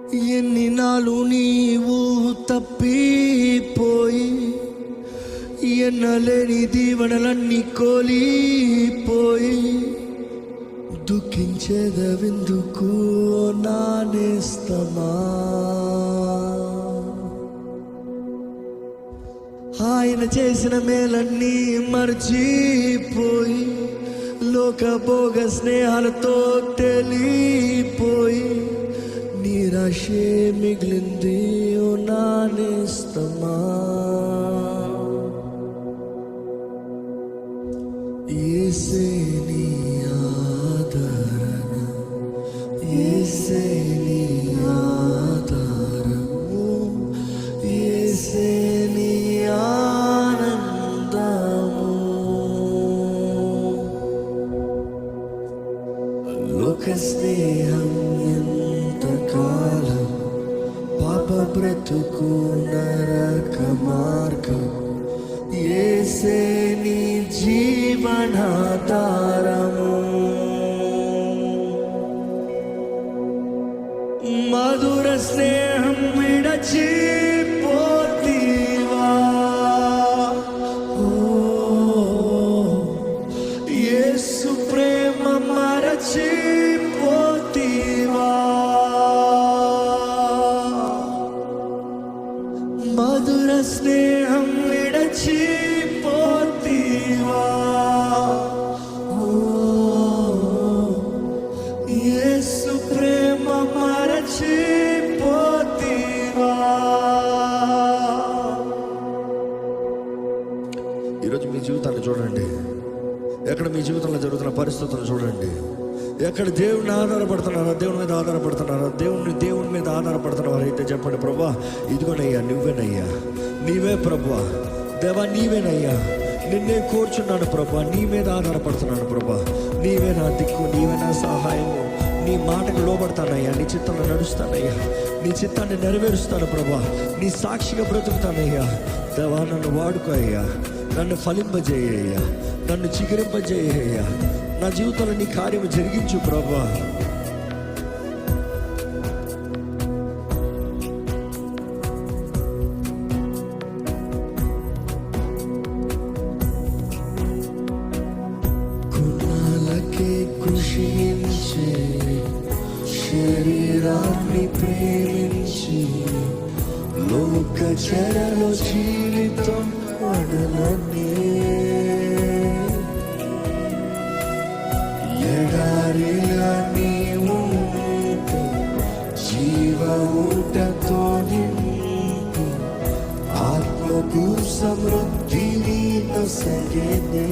ఎన్ని నాలు నీవు తప్పిపోయి ఎన్నలేని దీవెనలన్నీ కోల్పోయి దుఃఖించేదవెందుకు నా నేస్తమా? ఆయన చేసిన మేలన్నీ మర్చిపోయి లోకభోగ స్నేహాలతో తెలిపోయి నిరాశే మిగిలింది నా నేస్తమా? యేసే నీ ఆదరణ, యేసే నీ ఆధారము, యేసే నీ ఆనందము. లోక స్నేహం ఎంతకాలం, పాప బ్రతుకు నరక మార్గం, యేసే నీ జీవనాధారము. మధుర స్నేహం విడచిపోతీవా? యేసు ప్రేమ మరచిపోతీవా? మధుర స్నేహం విడచిపోతీవా? యేసు ప్రేమ మరచిపోతీవా? ఈరోజు మీ జీవితాన్ని చూడండి. ఎక్కడ మీ జీవితంలో జరుగుతున్న పరిస్థితులను చూడండి. ఎక్కడ దేవుడిని ఆధారపడుతున్నారా, దేవుని మీద ఆధారపడుతున్నారా, దేవుని మీద ఆధారపడుతున్నవారు అయితే చెప్పండి, ప్రభా ఇదిగోనయ్యా నువ్వేనయ్యా, నీవే ప్రభా, దేవా నీవేనయ్యా, నిన్నే కోరుచున్నాను ప్రభా, నీ మీద ఆధారపడుతున్నాను ప్రభా, నీవే నా దిక్కు, నీవే నా సహాయము, నీ మాటకు లోబడతానయ్యా, నీ చిత్తంలో నడుస్తానయ్యా, నీ చిత్తాన్ని నెరవేరుస్తాను ప్రభా, నీ సాక్షిగా బ్రతుకుతానయ్యా. దేవా నన్ను వాడుకో అయ్యా, నన్ను ఫలింపజేయ్యా, నన్ను చిగురింపజేయ్యా, నా జీవితంలో నీ కార్యము జరిగించు ప్రభా. కులాలకే కృషించి శరీరాన్ని ప్రేమించి లోక చెరలో జీవితం వడలనే ఎడారిలా నీవు జీవ ఊటతో నింపి ఆత్మకు సమృద్ధిని నొసగెనే.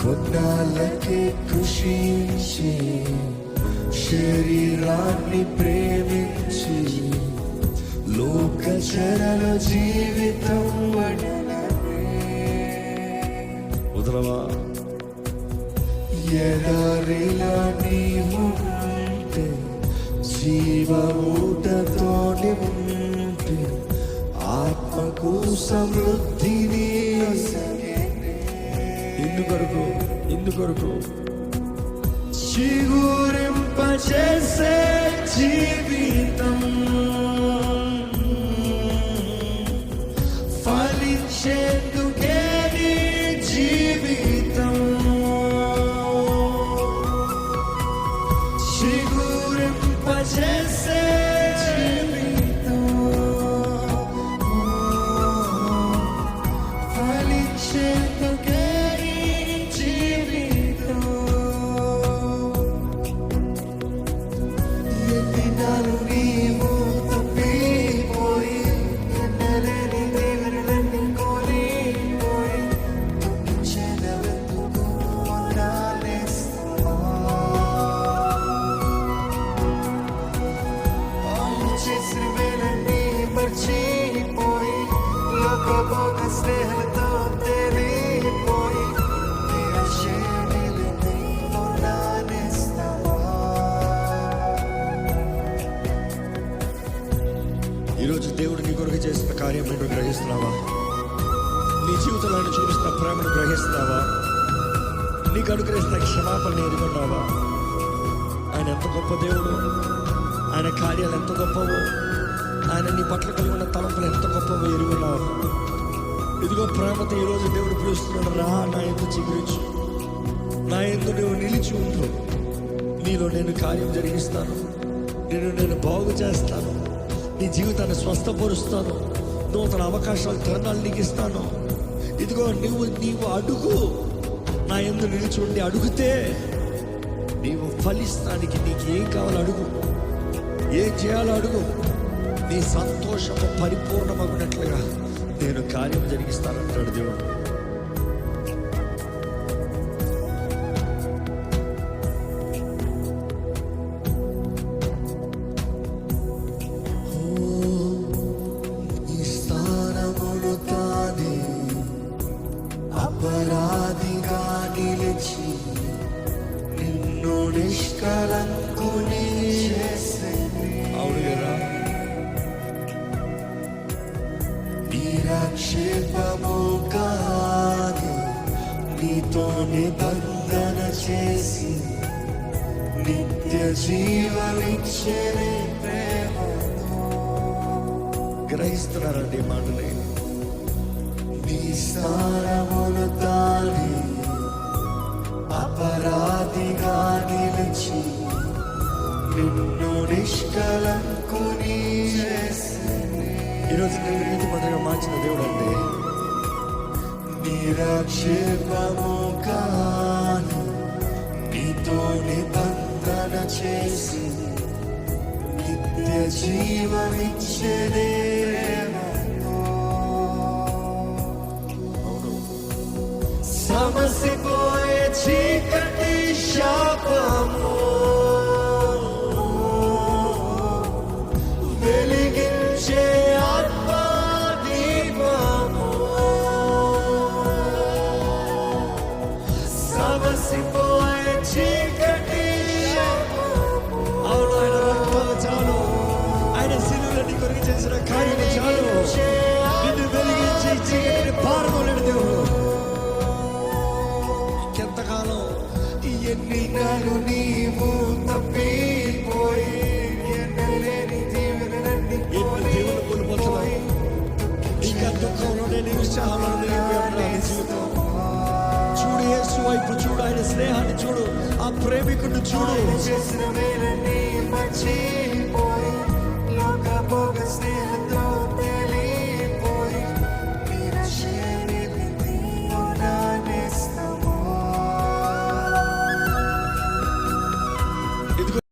కొన్నాళ్ళకే కృషించి శరీరాన్ని ప్రేమించి లోక చరణ జీవితం వదలవా? ఎడారిలా నీవు ఉంటే జీవ ఊటతో నింపి ఆత్మకు సమృద్ధిని ఇందుకొరకు చిగురింపచేసే జీవితం, ఫలించేందుకే నీ జీవితం, చిగురింపచేసే జీవితం, ఫలించేందుకే స్నేహంతో తెలిపోయి ఈరోజు దేవుడు నీ కొరకు చేసిన కార్యం నువ్వు గ్రహిస్తున్నావా? నీ జీవితంలో చూపిస్తున్న ప్రేమను గ్రహిస్తున్నావా? నీకు అనుగ్రహిస్తున్న క్షమాపణ ఎదుగున్నావా? ఆయన ఎంత గొప్ప దేవుడు, ఆయన కార్యాలు ఎంత గొప్పవో, ఆయన నీ పట్ల కలిగి ఉన్న తలంపులు ఎంత గొప్పవో ఎరుగున్నావు. ఇదిగో ప్రేమతో ఈరోజు దేవుడు పిలుస్తున్నాడు, రా నా యందు చిగురించు, నా యందు నువ్వు నిలిచి ఉండు, నీలో నేను కార్యం జరిగిస్తాను, నేను బాగు చేస్తాను, నీ జీవితాన్ని స్వస్థపరుస్తాను, నూతన అవకాశాలు తరుణాలు నీకు ఇస్తాను. ఇదిగో నీవు అడుగు, నా యందు నిలిచి ఉండి అడిగితే నీవు ఫలిస్తానికి నీకు ఏం కావాలో అడుగు, ఏం చేయాలో అడుగు, నీ సంతోషము పరిపూర్ణమగినట్లుగా నేను కార్యం జరిగిస్తానంటాడు దేవుడు. అపరాధిగా నిలిచి నిన్ను నిష్కలంకుని చేసింది. అవును కదా, నిరాక్షేపము కాదు, నీతో నిబంధన చేసి నిత్య జీవమిచ్చే ప్రేమతో. గ్రహిస్తున్నారండి ఈ మాటని. నీ స్థానమును తాని అపరాధిగా నిలిచి నిన్ను నిష్కలంకుని చేసింది. ఈరోజు నేను నీతి మంత్రిగా మార్చిన దేవుడు అంటే నిరాక్షేపము కాను, నీతో నిబంధన చేసి నిత్య జీవమిచ్చే సమసిపోయే చీకటి శాపము వెలిగించే ఆత్మా దీపము. సమసిపోయే చీకటి శాపము. అవును, ఆయన రక్తము చాలు, ఆయన శిలువలో నీ కొరకు చేసిన కార్యము చాలు, నిన్ను వెలిగించి చీకటిని పారదోలేడు దేవుడు. ఎంతకాలం ఎన్నికలు నీవు తప్పిపోయి ఎన్ని దేవుని కోల్పోతున్నావు, ఇంకా దుఃఖంలోనే నిరుత్సాహంలోనే జీవితం. చూడు యేసు వైపు చూడు, ఆయన స్నేహాన్ని చూడు, ఆ ప్రేమికుడిని చూడు. చేసిన మేలని మర్చిపో